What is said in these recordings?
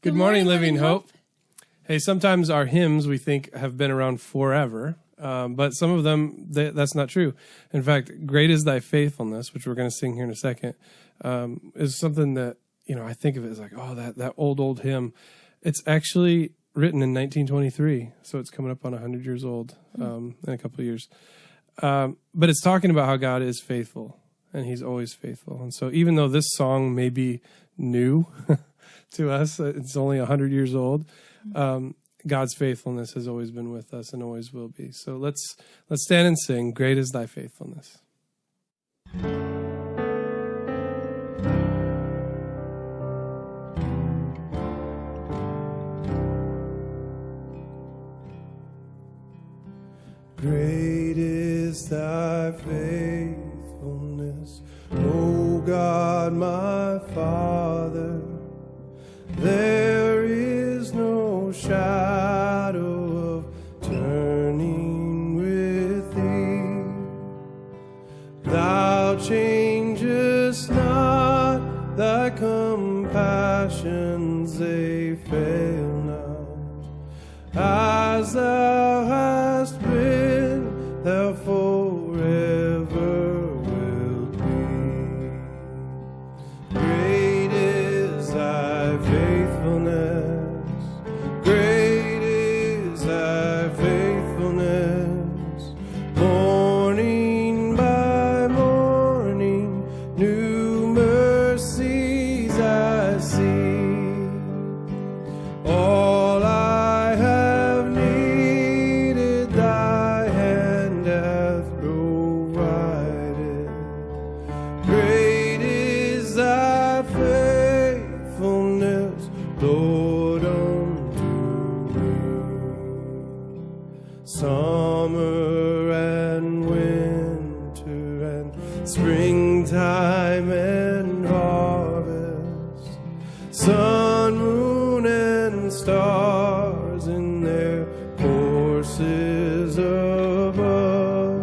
Good morning, Living Hope. Hey, sometimes our hymns we think have been around forever, but some of them, that's not true. In fact, Great is Thy Faithfulness, which we're going to sing here in a second, is something that, I think of it as like, oh, that old hymn. It's actually written in 1923, so it's coming up on 100 years old in a couple of years. But it's talking about how God is faithful, and He's always faithful. And so even though this song may be new to us, it's only 100 years old, God's faithfulness has always been with us and always will be. So let's stand and sing, Great is Thy Faithfulness. Great is Thy faithfulness, O God, my Father. There is no shadow of turning with Thee. Thou changest not, Thy compassions, they fail not. As Thou hast been, Thou forever wilt be. Great is Thy faithfulness, great is Thy faithfulness. Morning by morning, new mercies I see. All I have needed, Thy hand hath provided. Great is Thy faithfulness, Lord, unto me. Summer and winter and springtime and harvest, sun, moon, and stars in their courses above,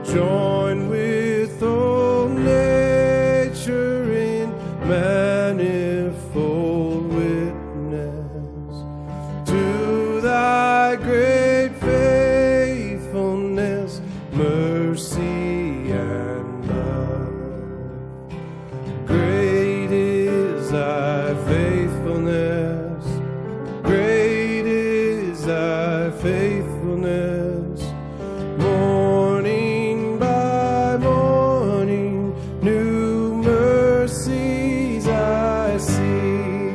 join with all nature in manifold witness to Thy great faithfulness, mercy, and love. Great is Thy faithfulness, great is Thy faithfulness. Morning by morning, new mercies I see.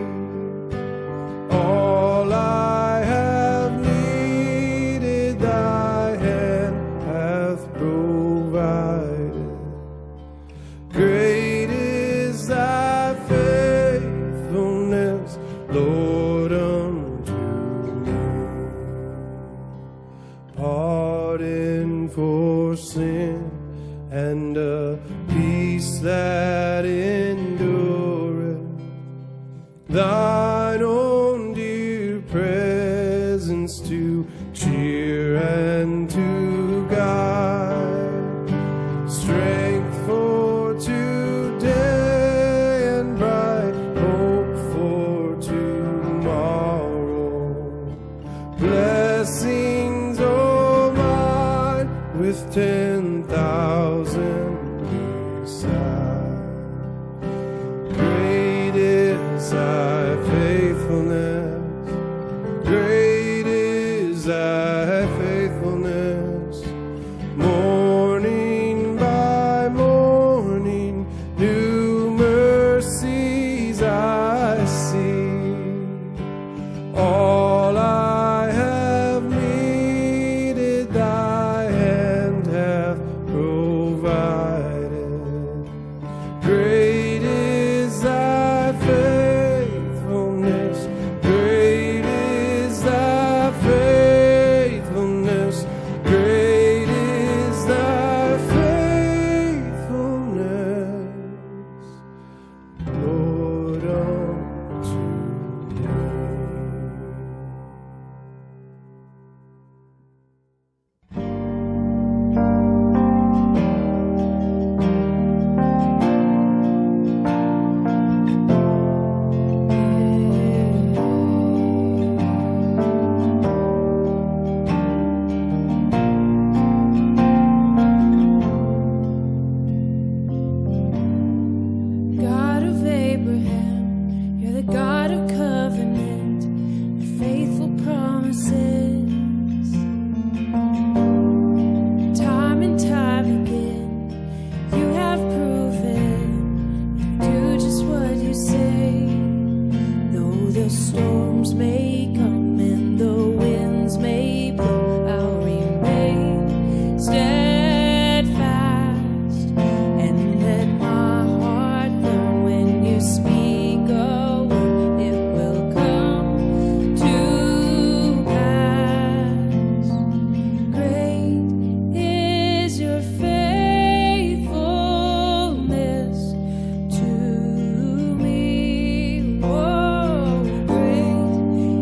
storms may come and the winds may blow, I'll remain steadfast and let my heart learn when you speak a word, it will come to pass. Great is your faithfulness to me. Oh, great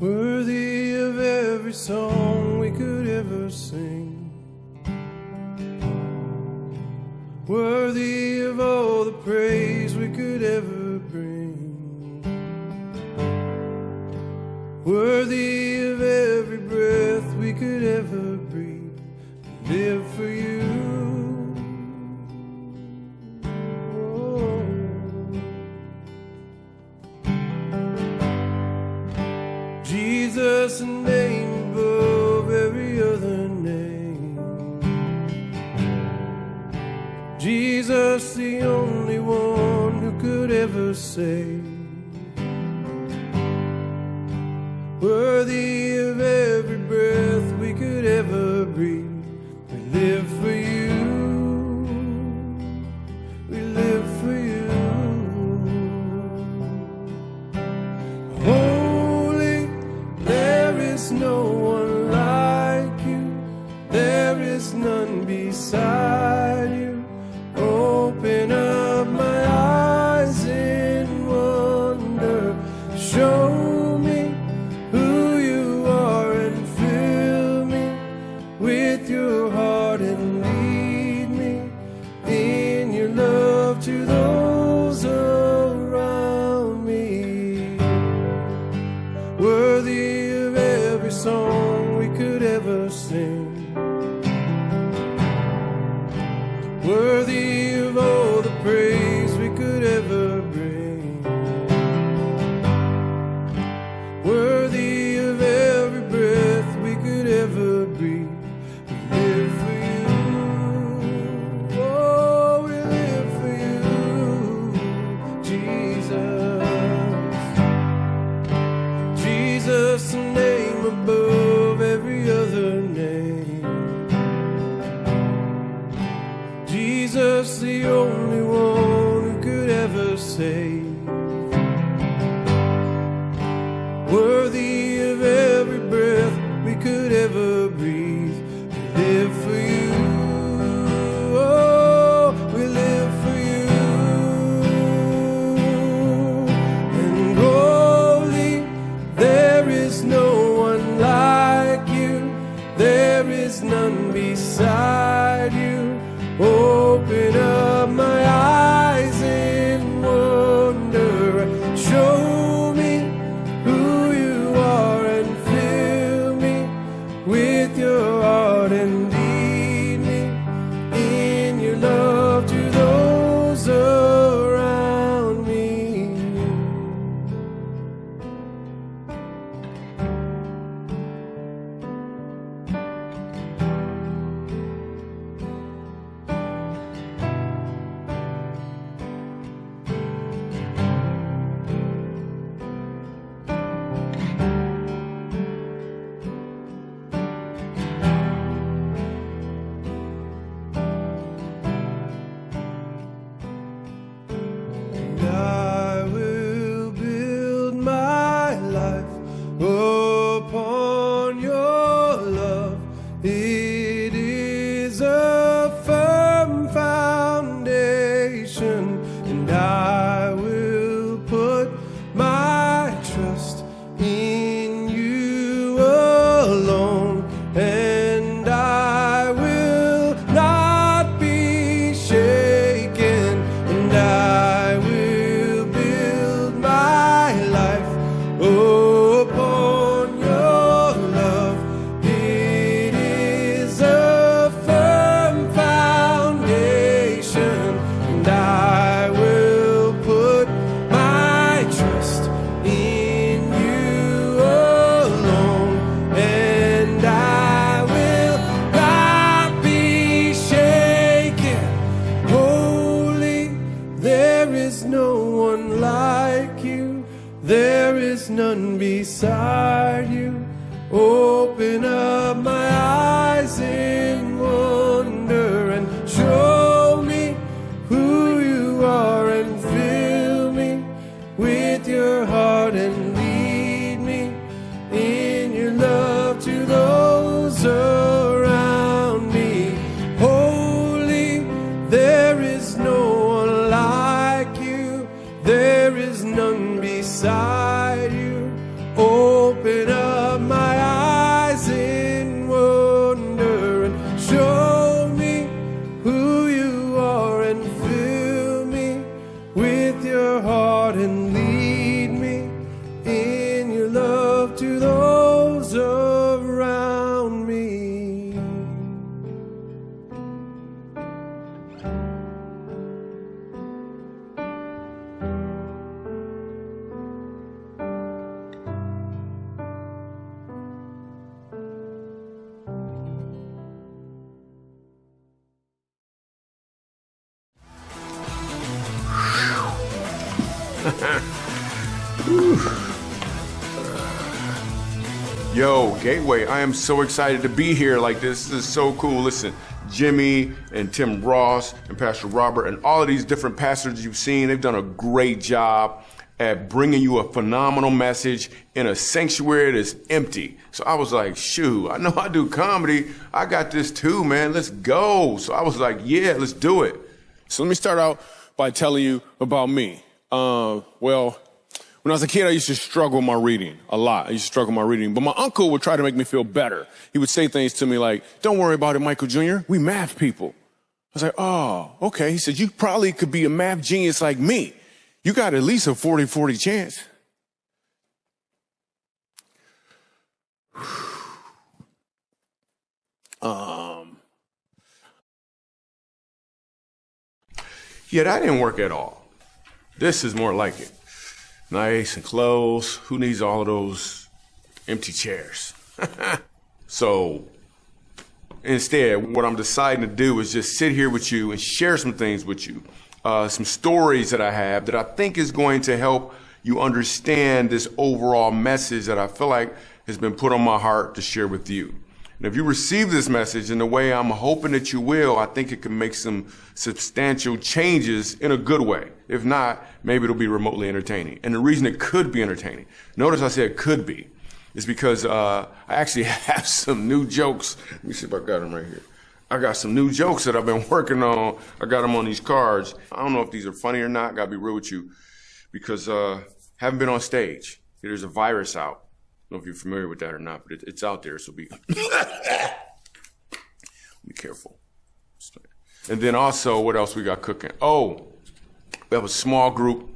worthy of every song we could ever sing, worthy of all the praise we could ever bring, worthy of every breath we could ever breathe, live for you. Jesus, a name above every other name. Jesus, the only one who could ever save. Worthy of every breath we could ever breathe. We live for you. We live for you. No one like you, there is none beside you. Open up my eyes in wonder, show me who you are and fill me with your heart and lead me in your love to those around me. Worthy song we could ever sing, worthy of all the praise we could ever bring, worthy of every breath we could ever breathe. We live for you. Oh, we live for you, Jesus. Jesus, the name above every other name. Jesus, the only one who could ever save. Worthy of every breath we could ever breathe. We live for you. Oh, we live for you. And holy, there is no one like you, there is none beside you. Open up my eyes in wonder, show me who you are and fill me with your heart and lead me in your love to those around me. And I will build my life upon your love. It is a firm foundation, and I will put my trust in you alone, and I will not be shaken, and I will build my life upon your love. It is a firm foundation, and I will put my trust in you alone, and I will not be shaken. Holy, there is no one like you, there is none beside you. Open up my eyes in wonder and show me who you are and fill me with your heart and lead me in your love to those around me. Holy, there is no one like you, there is none beside you. Open Open up my eyes in wonder and show me who you are and fill me with your heart and lead me in your love to those around me. Yo, Gateway, I am so excited to be here. Like, this is so cool. Listen, Jimmy and Tim Ross and Pastor Robert and all of these different pastors you've seen, they've done a great job at bringing you a phenomenal message in a sanctuary that's empty. So I was like, shoot, I know I do comedy. I got this too, man. Let's go. So I was like, yeah, let's do it. So let me start out by telling you about me. Well, when I was a kid, I used to struggle with my reading a lot. I used to struggle with my reading. But my uncle would try to make me feel better. He would say things to me like, don't worry about it, Michael Jr. We math people. I was like, oh, okay. He said, you probably could be a math genius like me. You got at least a 40-40 chance. Yeah, that didn't work at all. This is more like it. Nice and close. Who needs all of those empty chairs? So instead, what I'm deciding to do is just sit here with you and share some things with you. Some stories that I have that I think is going to help you understand this overall message that I feel like has been put on my heart to share with you. And if you receive this message in the way I'm hoping that you will, I think it can make some substantial changes in a good way. If not, maybe it'll be remotely entertaining. And the reason it could be entertaining, notice I said could be, is because I actually have some new jokes. Let me see if I got them right here. I got some new jokes that I've been working on. I got them on these cards. I don't know if these are funny or not. Gotta be real with you, because haven't been on stage. There's a virus out. I don't know if you're familiar with that or not, but it's out there, so be careful. And then also, what else we got cooking? Oh, we have a small group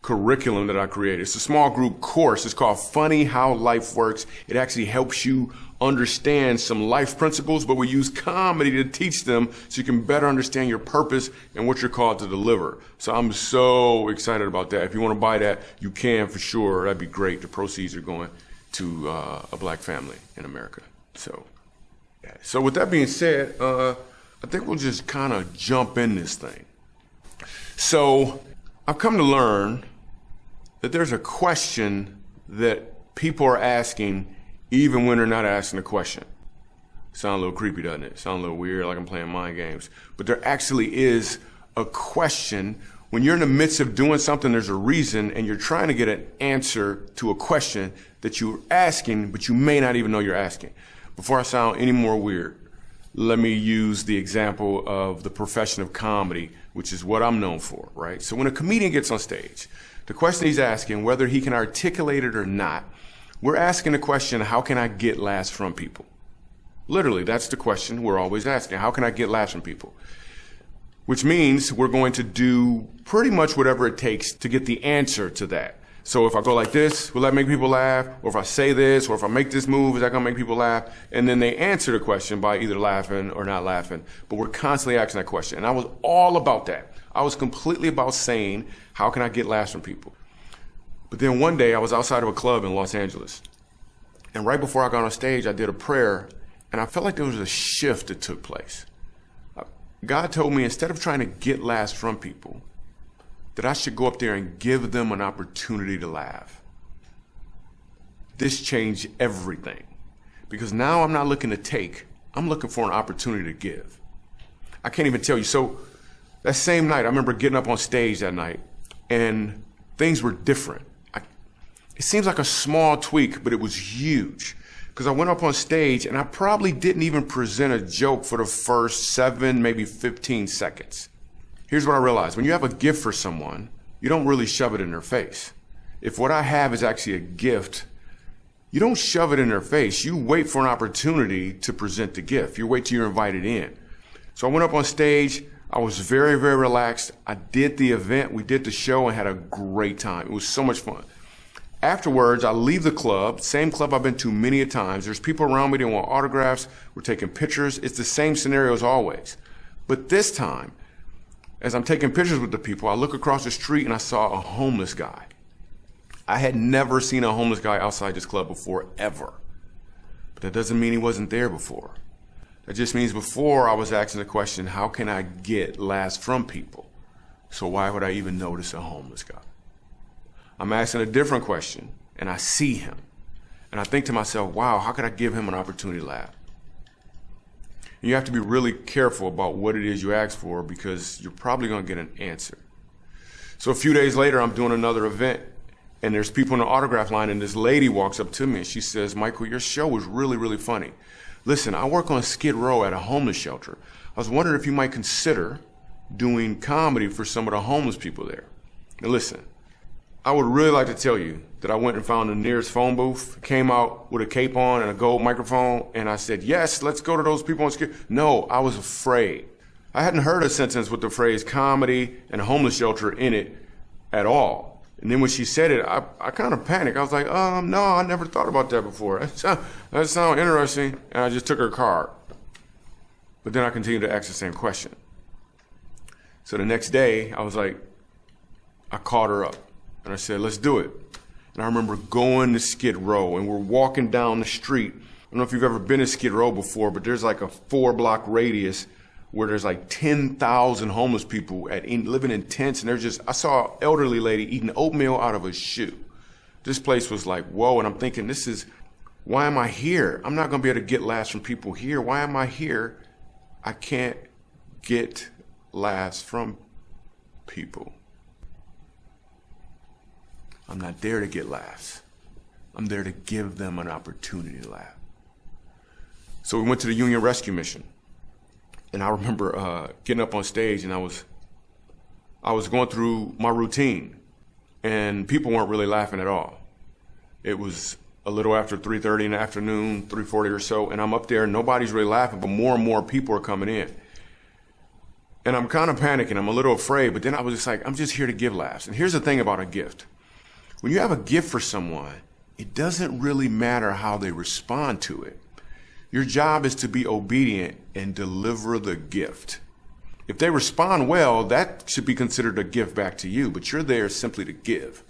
curriculum that I created. It's a small group course. It's called Funny How Life Works. It actually helps you understand some life principles, but we use comedy to teach them so you can better understand your purpose and what you're called to deliver. So I'm so excited about that. If you want to buy that, you can for sure. That'd be great. The proceeds are going to a black family in America. So, yeah. So with that being said, I think we'll just kind of jump in this thing. So I've come to learn that there's a question that people are asking even when they're not asking a question. Sound a little creepy, doesn't it? Sound a little weird, like I'm playing mind games. But there actually is a question. When you're in the midst of doing something, there's a reason, and you're trying to get an answer to a question that you're asking, but you may not even know you're asking. Before I sound any more weird, let me use the example of the profession of comedy, which is what I'm known for, right? So when a comedian gets on stage, the question he's asking, whether he can articulate it or not, we're asking the question, how can I get laughs from people? Literally, that's the question we're always asking. How can I get laughs from people? Which means we're going to do pretty much whatever it takes to get the answer to that. So if I go like this, will that make people laugh? Or if I say this, or if I make this move, is that gonna make people laugh? And then they answer the question by either laughing or not laughing. But we're constantly asking that question. And I was all about that. I was completely about saying, how can I get laughs from people? But then one day I was outside of a club in Los Angeles. And right before I got on stage, I did a prayer, and I felt like there was a shift that took place. God told me, instead of trying to get laughs from people, that I should go up there and give them an opportunity to laugh. This changed everything. Because now I'm not looking to take, I'm looking for an opportunity to give. I can't even tell you. So that same night, I remember getting up on stage that night, and things were different. It seems like a small tweak, but it was huge. Because I went up on stage, and I probably didn't even present a joke for the first 7, maybe 15 seconds. Here's what I realized. When you have a gift for someone, you don't really shove it in their face. If what I have is actually a gift, you don't shove it in their face. You wait for an opportunity to present the gift. You wait till you're invited in. So I went up on stage. I was very, very relaxed. I did the event. We did the show and had a great time. It was so much fun. Afterwards, I leave the club, same club I've been to many a times. There's people around me that want autographs. We're taking pictures. It's the same scenario as always. But this time, as I'm taking pictures with the people, I look across the street and I saw a homeless guy. I had never seen a homeless guy outside this club before, ever. But that doesn't mean he wasn't there before. That just means before I was asking the question, how can I get laughs from people? So why would I even notice a homeless guy? I'm asking a different question, and I see him. And I think to myself, wow, how could I give him an opportunity to laugh? And you have to be really careful about what it is you ask for, because you're probably going to get an answer. So a few days later, I'm doing another event, and there's people in the autograph line, and this lady walks up to me, and she says, Michael, your show was really, really funny. Listen, I work on Skid Row at a homeless shelter. I was wondering if you might consider doing comedy for some of the homeless people there. Now listen, I would really like to tell you that I went and found the nearest phone booth, came out with a cape on and a gold microphone, and I said, yes, let's go to those people on Skid. No, I was afraid. I hadn't heard a sentence with the phrase comedy and a homeless shelter in it at all. And then when she said it, I kind of panicked. I was like, no, I never thought about that before. That sounds interesting. And I just took her card. But then I continued to ask the same question. So the next day, I was like, I called her up. And I said, let's do it. And I remember going to Skid Row, and we're walking down the street. I don't know if you've ever been to Skid Row before, but there's like a 4-block radius where there's like 10,000 homeless people living in tents. And I saw an elderly lady eating oatmeal out of a shoe. This place was like, whoa. And I'm thinking, why am I here? I'm not going to be able to get laughs from people here. Why am I here? I can't get laughs from people. I'm not there to get laughs. I'm there to give them an opportunity to laugh. So we went to the Union Rescue Mission. And I remember getting up on stage, and I was going through my routine, and people weren't really laughing at all. It was a little after 3:30 in the afternoon, 3:40 or so, and I'm up there and nobody's really laughing, but more and more people are coming in. And I'm kind of panicking. I'm a little afraid, but then I was just like, I'm just here to give laughs. And here's the thing about a gift. When you have a gift for someone, it doesn't really matter how they respond to it. Your job is to be obedient and deliver the gift. If they respond well, that should be considered a gift back to you, but you're there simply to give.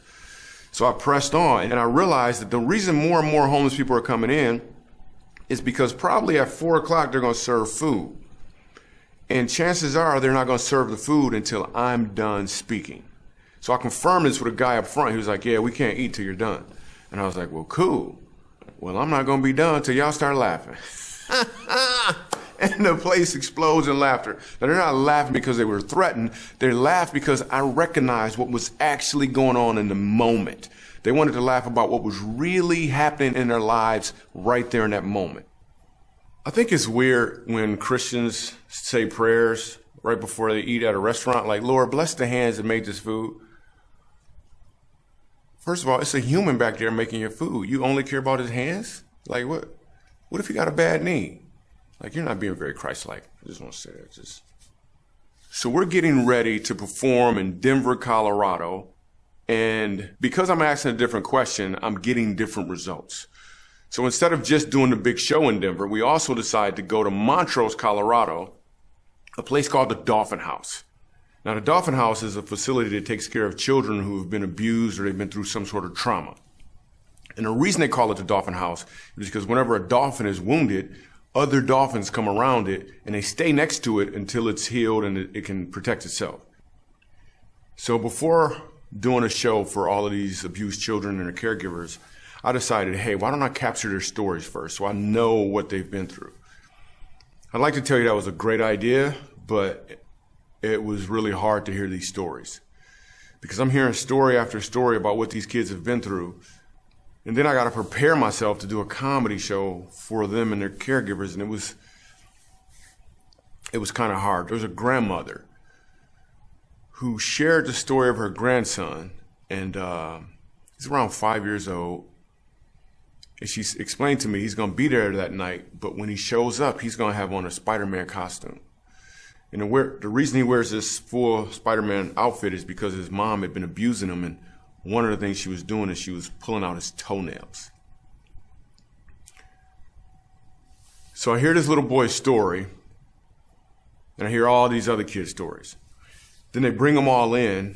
So I pressed on, and I realized that the reason more and more homeless people are coming in is because probably at 4 o'clock they're going to serve food. And chances are they're not going to serve the food until I'm done speaking. So I confirmed this with a guy up front. He was like, yeah, we can't eat till you're done. And I was like, well, cool. Well, I'm not going to be done till y'all start laughing. And the place explodes in laughter. Now, they're not laughing because they were threatened. They laughed because I recognized what was actually going on in the moment. They wanted to laugh about what was really happening in their lives right there in that moment. I think it's weird when Christians say prayers right before they eat at a restaurant, like, Lord, bless the hands that made this food. First of all, it's a human back there making your food. You only care about his hands? Like, what if he got a bad knee? Like, you're not being very Christ-like. I just want to say that. So we're getting ready to perform in Denver, Colorado. And because I'm asking a different question, I'm getting different results. So instead of just doing the big show in Denver, we also decided to go to Montrose, Colorado, a place called the Dolphin House. Now, the Dolphin House is a facility that takes care of children who have been abused or they've been through some sort of trauma. And the reason they call it the Dolphin House is because whenever a dolphin is wounded, other dolphins come around it and they stay next to it until it's healed and it can protect itself. So before doing a show for all of these abused children and their caregivers, I decided, hey, why don't I capture their stories first so I know what they've been through? I'd like to tell you that was a great idea, but it was really hard to hear these stories because I'm hearing story after story about what these kids have been through. And then I got to prepare myself to do a comedy show for them and their caregivers. And it was kind of hard. There was a grandmother who shared the story of her grandson. And he's around 5 years old. And she explained to me he's going to be there that night, but when he shows up, he's going to have on a Spider-Man costume. And the reason he wears this full Spider-Man outfit is because his mom had been abusing him, and one of the things she was doing is she was pulling out his toenails. So I hear this little boy's story, and I hear all these other kids' stories. Then they bring them all in,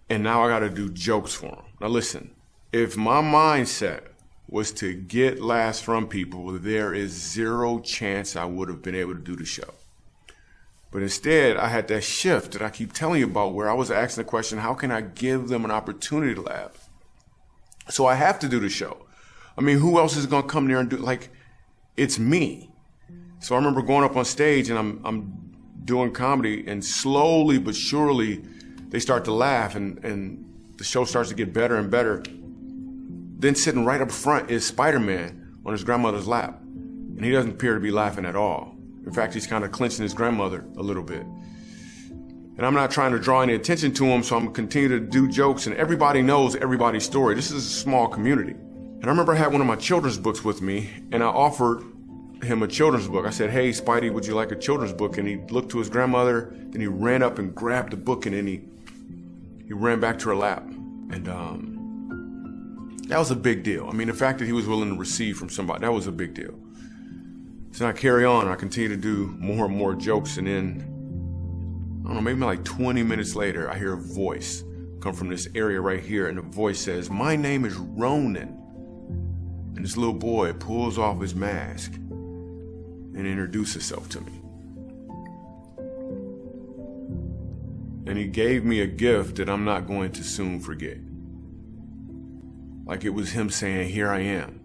and now I got to do jokes for them. Now listen, if my mindset was to get laughs from people, there is zero chance I would have been able to do the show. But instead, I had that shift that I keep telling you about where I was asking the question, how can I give them an opportunity to laugh? So I have to do the show. I mean, who else is going to come there and do, like, it's me. So I remember going up on stage and I'm doing comedy, and slowly but surely they start to laugh, and the show starts to get better and better. Then sitting right up front is Spider-Man on his grandmother's lap, and he doesn't appear to be laughing at all. In fact, he's kind of clinching his grandmother a little bit. And I'm not trying to draw any attention to him, so I'm going to continue to do jokes, and everybody knows everybody's story. This is a small community. And I remember I had one of my children's books with me, and I offered him a children's book. I said, hey, Spidey, would you like a children's book? And he looked to his grandmother, then he ran up and grabbed the book, and then he ran back to her lap. And that was a big deal. I mean, the fact that he was willing to receive from somebody, that was a big deal. So I carry on, I continue to do more and more jokes, and then, I don't know, maybe like 20 minutes later, I hear a voice come from this area right here, and the voice says, my name is Ronan. And this little boy pulls off his mask and introduces himself to me. And he gave me a gift that I'm not going to soon forget. Like it was him saying, here I am.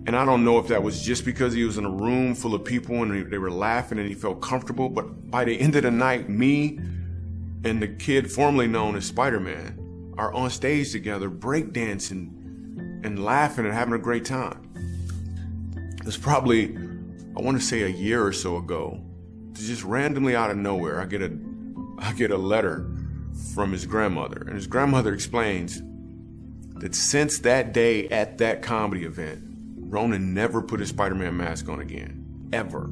And I don't know if that was just because he was in a room full of people and they were laughing and he felt comfortable, but by the end of the night, me and the kid formerly known as Spider-Man are on stage together, breakdancing and laughing and having a great time. It was probably, I want to say a year or so ago, just randomly out of nowhere, I get a letter from his grandmother, and his grandmother explains that since that day at that comedy event, Ronan never put his Spider-Man mask on again, ever.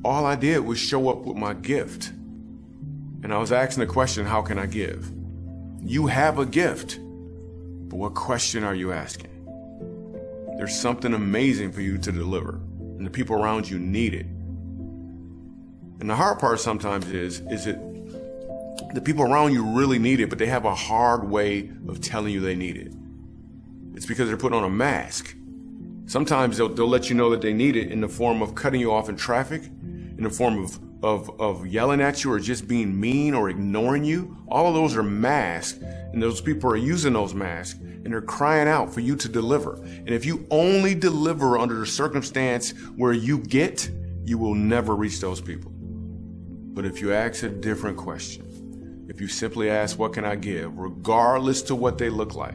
All I did was show up with my gift. And I was asking the question, how can I give? You have a gift, but what question are you asking? There's something amazing for you to deliver, and the people around you need it. And the hard part sometimes is it the people around you really need it, but they have a hard way of telling you they need it. It's because they're putting on a mask. Sometimes they'll let you know that they need it in the form of cutting you off in traffic, in the form of yelling at you or just being mean or ignoring you. All of those are masks, and those people are using those masks, and they're crying out for you to deliver. And if you only deliver under the circumstance where you get, you will never reach those people. But if you ask a different question, if you simply ask, what can I give, regardless to what they look like,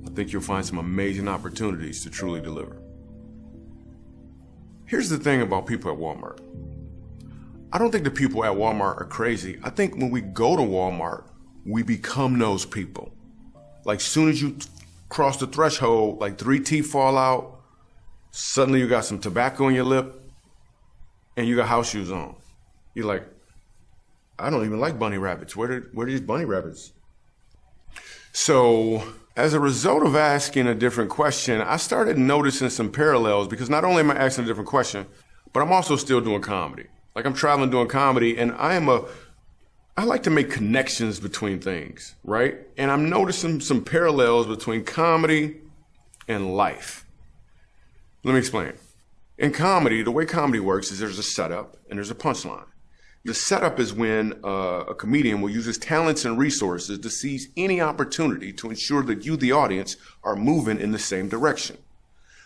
I think you'll find some amazing opportunities to truly deliver. Here's the thing about people at Walmart. I don't think the people at Walmart are crazy. I think when we go to Walmart, we become those people. Like soon as you cross the threshold, like 3 teeth fall out, suddenly you got some tobacco in your lip, and you got house shoes on. You're like, I don't even like bunny rabbits. Where are these bunny rabbits? So as a result of asking a different question, I started noticing some parallels, because not only am I asking a different question, but I'm also still doing comedy. Like I'm traveling doing comedy, and I like to make connections between things, right? And I'm noticing some parallels between comedy and life. Let me explain. In comedy, the way comedy works is there's a setup and there's a punchline. The setup is when a comedian will use his talents and resources to seize any opportunity to ensure that you, the audience, are moving in the same direction.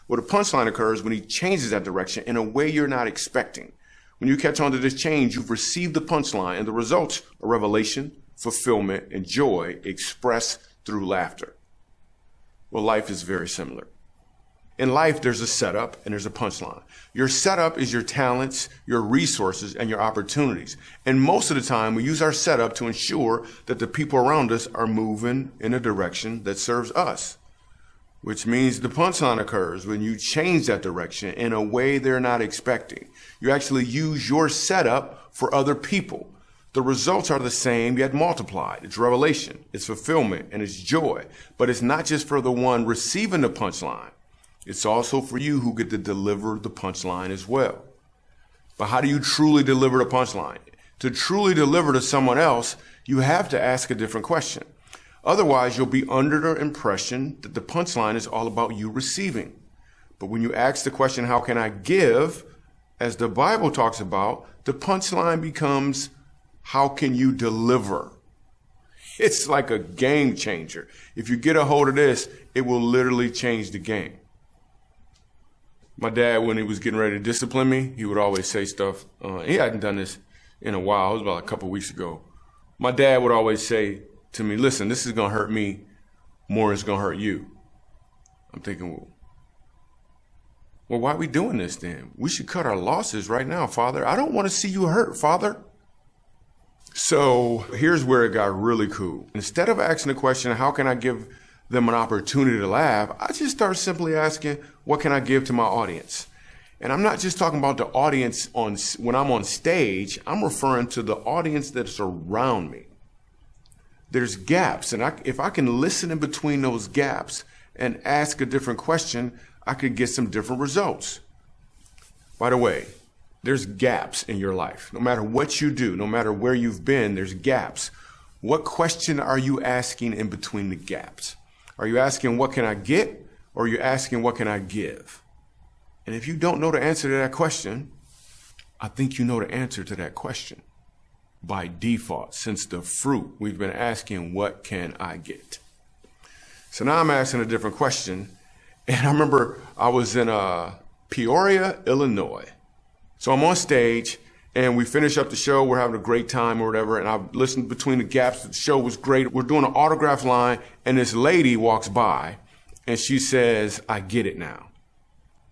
Well, the punchline occurs when he changes that direction in a way you're not expecting. When you catch on to this change, you've received the punchline, and the results are revelation, fulfillment, and joy expressed through laughter. Well, life is very similar. In life, there's a setup and there's a punchline. Your setup is your talents, your resources, and your opportunities. And most of the time, we use our setup to ensure that the people around us are moving in a direction that serves us, which means the punchline occurs when you change that direction in a way they're not expecting. You actually use your setup for other people. The results are the same, yet multiplied. It's revelation, it's fulfillment, and it's joy. But it's not just for the one receiving the punchline. It's also for you who get to deliver the punchline as well. But how do you truly deliver the punchline? To truly deliver to someone else, you have to ask a different question. Otherwise, you'll be under the impression that the punchline is all about you receiving. But when you ask the question, how can I give? As the Bible talks about, the punchline becomes, how can you deliver? It's like a game changer. If you get a hold of this, it will literally change the game. My dad, when he was getting ready to discipline me, he would always say stuff. He hadn't done this in a while. It was about a couple of weeks ago. My dad would always say to me, listen, this is going to hurt me more than it's going to hurt you. I'm thinking, well, why are we doing this then? We should cut our losses right now, Father. I don't want to see you hurt, Father. So here's where it got really cool. Instead of asking the question, how can I give them an opportunity to laugh, I just start simply asking, what can I give to my audience? And I'm not just talking about the audience when I'm on stage, I'm referring to the audience that's around me. There's gaps, and if I can listen in between those gaps and ask a different question, I could get some different results. By the way, there's gaps in your life. No matter what you do, no matter where you've been, there's gaps. What question are you asking in between the gaps? Are you asking, what can I get? Or are you asking, what can I give? And if you don't know the answer to that question, I think you know the answer to that question by default, since the fruit we've been asking, what can I get? So now I'm asking a different question. And I remember I was in Peoria, Illinois. So I'm on stage and we finish up the show. We're having a great time or whatever. And I listened between the gaps. The show was great. We're doing an autograph line and this lady walks by and she says, I get it now.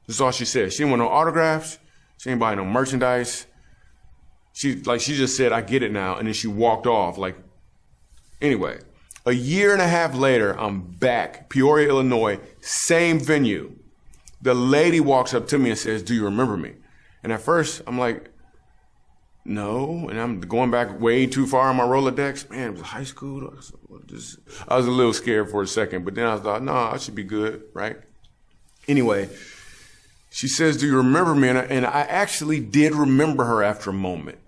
This is all she said. She didn't want no autographs. She didn't buy no merchandise. She just said, I get it now. And then she walked off. Anyway, a year and a half later, I'm back, Peoria, Illinois, same venue. The lady walks up to me and says, do you remember me? And at first, I'm like, no. And I'm going back way too far on my Rolodex. Man, it was high school. I was a little scared for a second, but then I thought, no, I should be good, right? Anyway, she says, do you remember me? And I actually did remember her after a moment.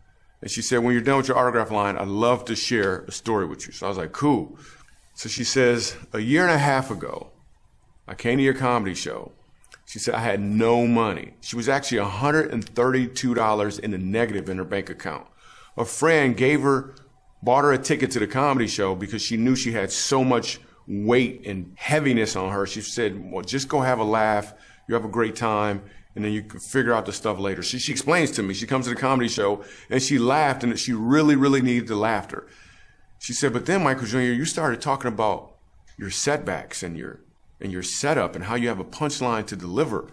And she said, when you're done with your autograph line, I'd love to share a story with you. So I was like, cool. So she says, a year and a half ago, I came to your comedy show. She said, I had no money. She was actually $132 in the negative in her bank account. A friend bought her a ticket to the comedy show because she knew she had so much weight and heaviness on her. She said, well, just go have a laugh. You have a great time. And then you can figure out the stuff later. She explains to me, she comes to the comedy show and she laughed and she really, really needed the laughter. She said, but then Michael Jr., you started talking about your setbacks and your setup and how you have a punchline to deliver.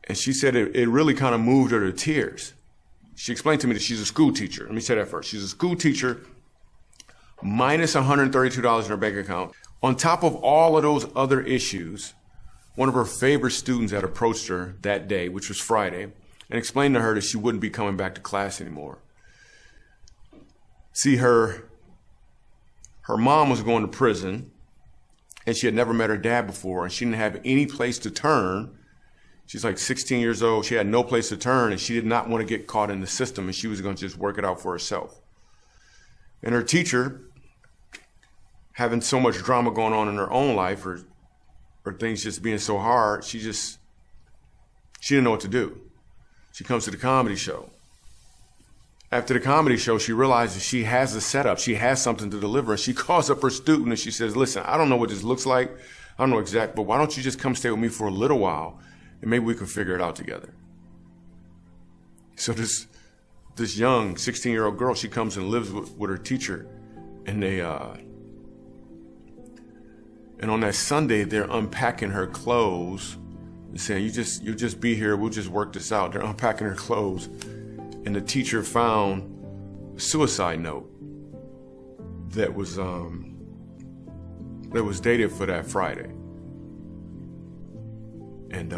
And she said it really kind of moved her to tears. She explained to me that she's a school teacher. Let me say that first. She's a school teacher, minus $132 in her bank account. On top of all of those other issues, one of her favorite students had approached her that day, which was Friday, and explained to her that she wouldn't be coming back to class anymore. See, her mom was going to prison, and she had never met her dad before, and she didn't have any place to turn. She's like 16 years old. She had no place to turn, and she did not want to get caught in the system, and she was going to just work it out for herself. And her teacher, having so much drama going on in her own life, or things just being so hard, she didn't know what to do. She comes to the comedy show. After the comedy show, she realizes she has a setup. She has something to deliver. And she calls up her student and she says, listen, I don't know what this looks like. I don't know exactly, but why don't you just come stay with me for a little while and maybe we can figure it out together. So this young 16-year-old girl, she comes and lives with her teacher, and And on that Sunday, they're unpacking her clothes and saying, you just be here, we'll just work this out. They're unpacking her clothes. And the teacher found a suicide note that was dated for that Friday. And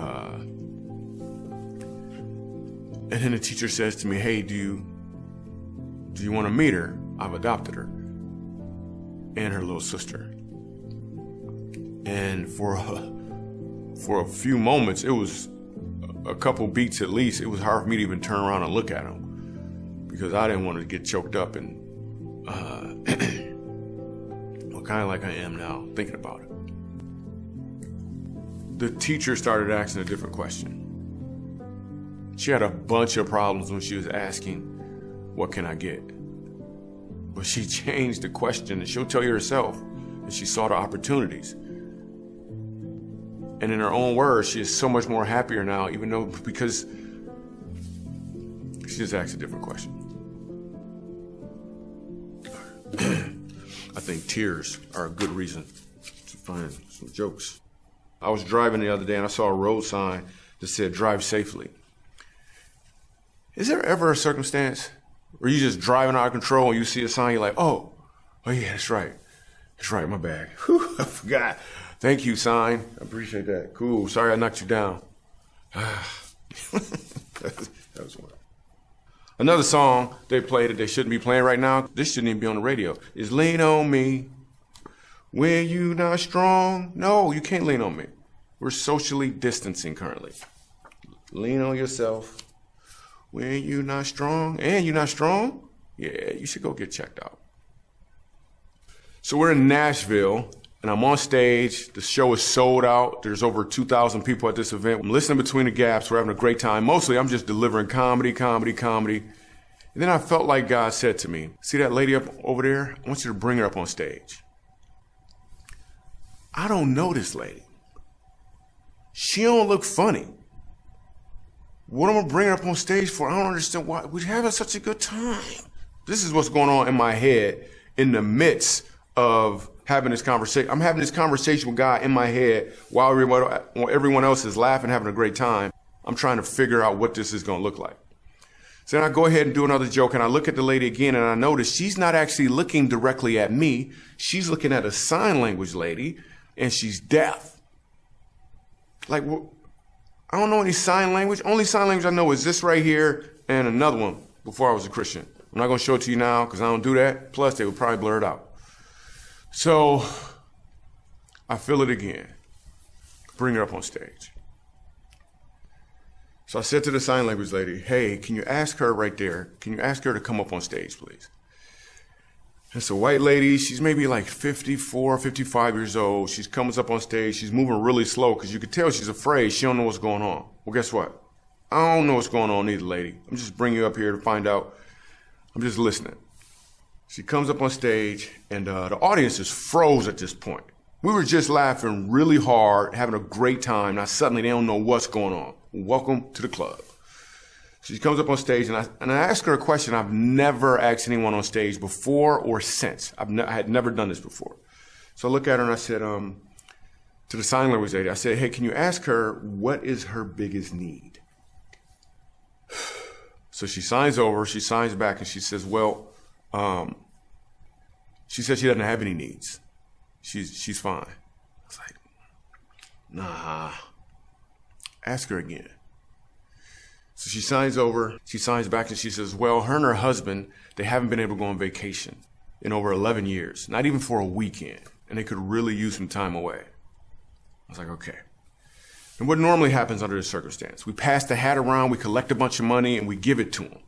then the teacher says to me, hey, do you want to meet her? I've adopted her and her little sister. And for a few moments, it was a couple beats at least, it was hard for me to even turn around and look at him because I didn't want to get choked up and well, kind of like I am now, thinking about it. The teacher started asking a different question. She had a bunch of problems when she was asking, what can I get? But she changed the question, and she'll tell you herself that she saw the opportunities. And in her own words, she is so much more happier now, even though, because she just asked a different question. I think tears are a good reason to find some jokes. I was driving the other day and I saw a road sign that said, drive safely. Is there ever a circumstance where you just driving out of control and you see a sign, you're like, oh yeah, that's right. That's right, my bad. Whew, I forgot. Thank you, sign. I appreciate that. Cool. Sorry I knocked you down. That was one. Another song they played that they shouldn't be playing right now, this shouldn't even be on the radio, is Lean on Me when you not strong. No, you can't lean on me. We're socially distancing currently. Lean on yourself when you not strong. And you not strong? Yeah, you should go get checked out. So we're in Nashville, and I'm on stage. The show is sold out. There's over 2,000 people at this event. I'm listening between the gaps. We're having a great time. Mostly, I'm just delivering comedy. And then I felt like God said to me, see that lady up over there? I want you to bring her up on stage. I don't know this lady. She don't look funny. What am I bringing her up on stage for? I don't understand why. We're having such a good time. This is what's going on in my head in the midst of having this conversation. I'm having this conversation with God in my head while everyone else is laughing, having a great time. I'm trying to figure out what this is going to look like. So then I go ahead and do another joke, and I look at the lady again, and I notice she's not actually looking directly at me. She's looking at a sign language lady, and she's deaf. Like, I don't know any sign language. Only sign language I know is this right here and another one before I was a Christian. I'm not going to show it to you now because I don't do that. Plus, they would probably blur it out. So I feel it again. Bring her up on stage. So I said to the sign language lady, hey, can you ask her right there, can you ask her to come up on stage, please? It's a white lady. She's maybe like 54, 55 years old. She comes up on stage. She's moving really slow because you could tell she's afraid. She don't know what's going on. Well, guess what? I don't know what's going on either, lady. I'm just bringing you up here to find out. I'm just listening. She comes up on stage, and the audience is froze at this point. We were just laughing really hard, having a great time. Now suddenly they don't know what's going on. Welcome to the club. She comes up on stage, and I ask her a question I've never asked anyone on stage before or since. I had never done this before. So I look at her and I said, to the sign language lady, I said, hey, can you ask her what is her biggest need? So she signs over, she signs back, and she says, well, she says she doesn't have any needs. She's fine. I was like, nah, ask her again. So she signs over, she signs back, and she says, well, her and her husband, they haven't been able to go on vacation in over 11 years, not even for a weekend, and they could really use some time away. I was like, okay. And what normally happens under this circumstance? We pass the hat around, we collect a bunch of money, and we give it to them.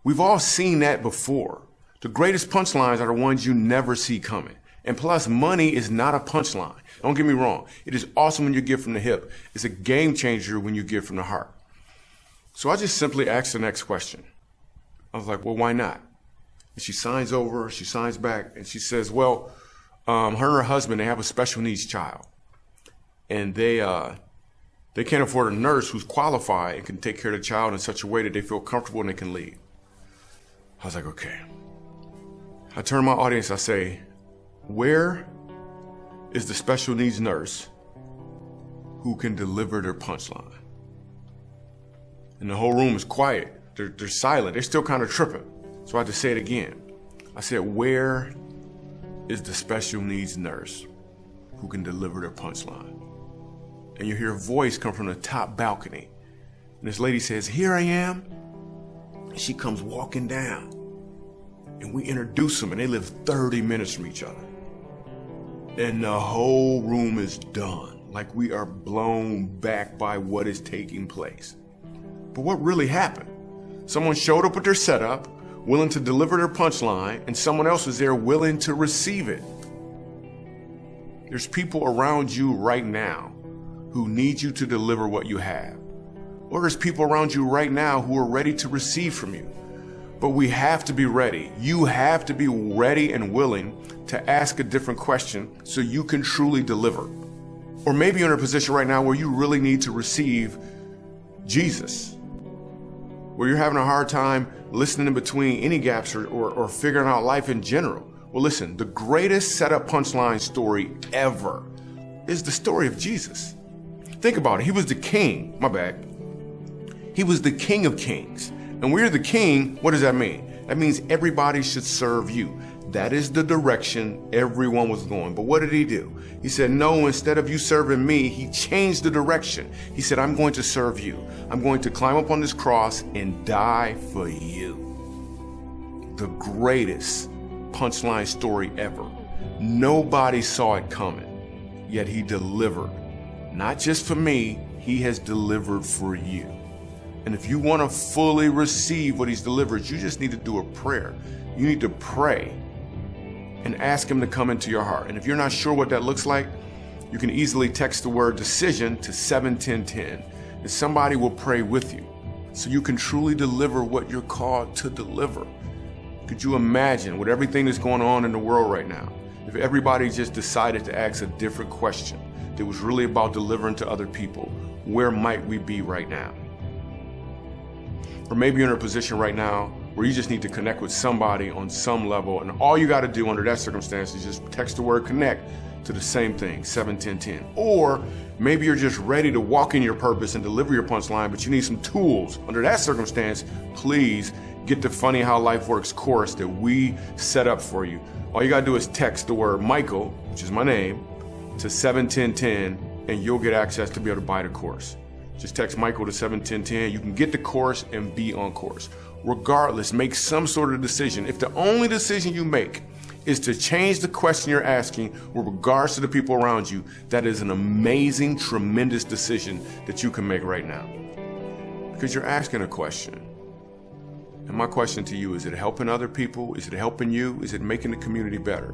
We've all seen that before. The greatest punchlines are the ones you never see coming. And plus, money is not a punchline. Don't get me wrong. It is awesome when you give from the hip. It's a game changer when you give from the heart. So I just simply asked the next question. I was like, well, why not? And she signs over, she signs back, and she says, well, her and her husband, they have a special needs child. And they can't afford a nurse who's qualified and can take care of the child in such a way that they feel comfortable and they can leave. I was like, okay. I turn to my audience, I say, where is the special needs nurse who can deliver their punchline. And the whole room is quiet. They're silent. They're still kind of tripping. So I had to say it again. I said, where is the special needs nurse who can deliver their punchline? And you hear a voice come from the top balcony. And this lady says, here I am. And she comes walking down. And we introduce them, and they live 30 minutes from each other. And the whole room is done. Like we are blown back by what is taking place. But what really happened? Someone showed up with their setup, willing to deliver their punchline, and someone else was there willing to receive it. There's people around you right now who need you to deliver what you have. Or there's people around you right now who are ready to receive from you. But we have to be ready. You have to be ready and willing to ask a different question so you can truly deliver. Or maybe you're in a position right now where you really need to receive Jesus, where you're having a hard time listening in between any gaps or figuring out life in general. Well, listen, the greatest setup punchline story ever is the story of Jesus. Think about it. He was the king, my bad. He was the King of Kings. And we're the king, what does that mean? That means everybody should serve you. That is the direction everyone was going. But what did he do? He said, no, instead of you serving me, he changed the direction. He said, I'm going to serve you. I'm going to climb up on this cross and die for you. The greatest punchline story ever. Nobody saw it coming, yet he delivered. Not just for me, he has delivered for you. And if you want to fully receive what he's delivered, you just need to do a prayer. You need to pray and ask him to come into your heart. And if you're not sure what that looks like, you can easily text the word decision to 71010, and somebody will pray with you so you can truly deliver what you're called to deliver. Could you imagine, with everything that's going on in the world right now, if everybody just decided to ask a different question that was really about delivering to other people, where might we be right now? Or maybe you're in a position right now where you just need to connect with somebody on some level, and all you got to do under that circumstance is just text the word connect to the same thing, 71010. Or maybe you're just ready to walk in your purpose and deliver your punchline, but you need some tools. Under that circumstance, please get the Funny How Life Works course that we set up for you. All you got to do is text the word Michael, which is my name, to 71010, and you'll get access to be able to buy the course. Just text Michael to 71010. You can get the course and be on course. Regardless, make some sort of decision. If the only decision you make is to change the question you're asking with regards to the people around you, that is an amazing, tremendous decision that you can make right now. Because you're asking a question. And my question to you, is it helping other people? Is it helping you? Is it making the community better?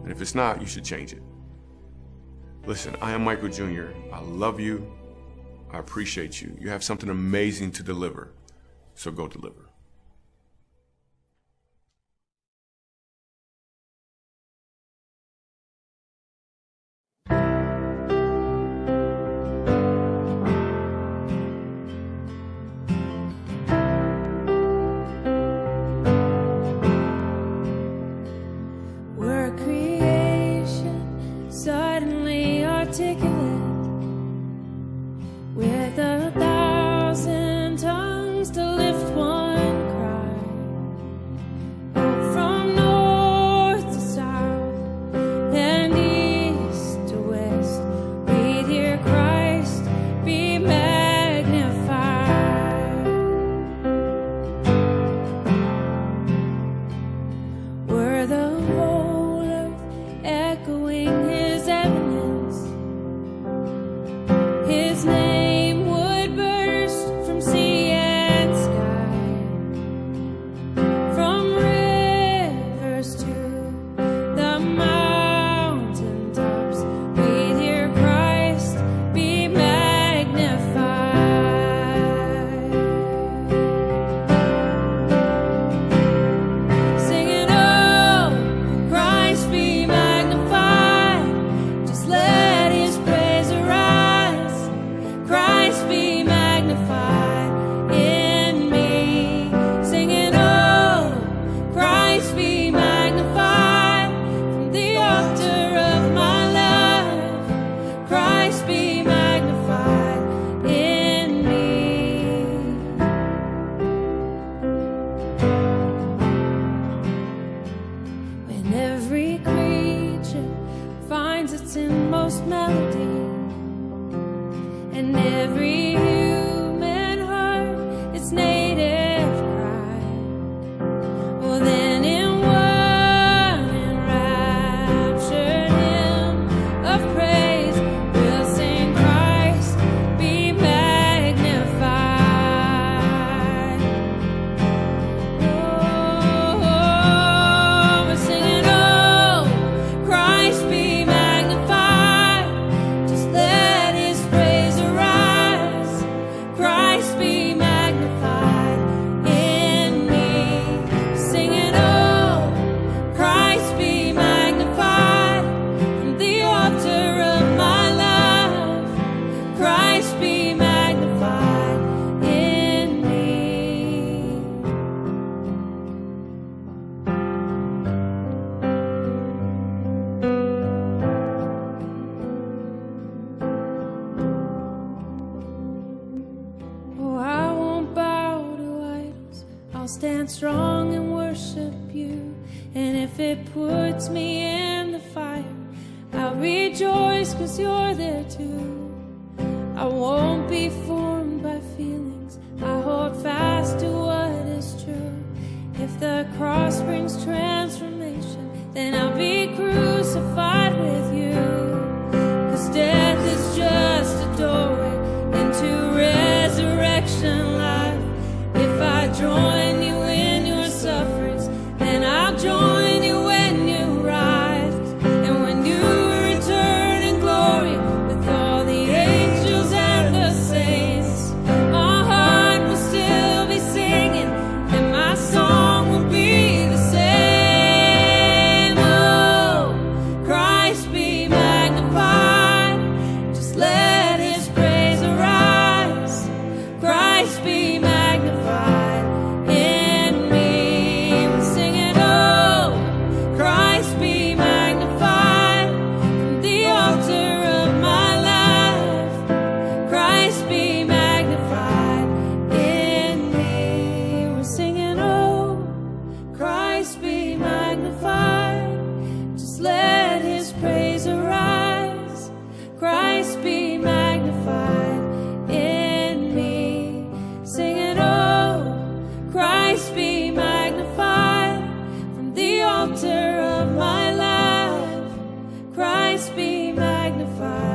And if it's not, you should change it. Listen, I am Michael Jr. I love you. I appreciate you. You have something amazing to deliver, so go deliver. We're a creation suddenly articulate, with 1,000 tongues to lift one finds its inmost melody, and every human heart its native cry. Well, then in one enraptured hymn of praise we'll sing, Christ be magnified. Oh, we're singing, oh, Christ be magnified. Just let his praise arise. Christ be magnified in me. Singing, oh, Christ be magnified from the altar of my love. Christ be magnified in me. Oh, I won't bow to idols. I'll stand strong and worship you. And if it puts me in the fire, I'll rejoice 'cause you're there too. I won't be formed by feelings. I hold fast to what is true. If the cross brings transformation, then I'll be crucified with you. 'Cause death is just a doorway into resurrection life. If I join you in your sufferings, then I'll join you when you rise. And when you return in glory with all the angels and the saints, my heart will still be singing and my song will be the same. Oh, Christ be magnified. Just let his praise arise. Christ be magnified in me. We're singing, oh, Christ be magnified from the altar of my life. Christ be magnified in me. We're singing, oh, Christ be magnified. Just let his praise arise. Christ be magnified in me. Singing, oh, Christ be magnified from the altar of my life. Christ be magnified.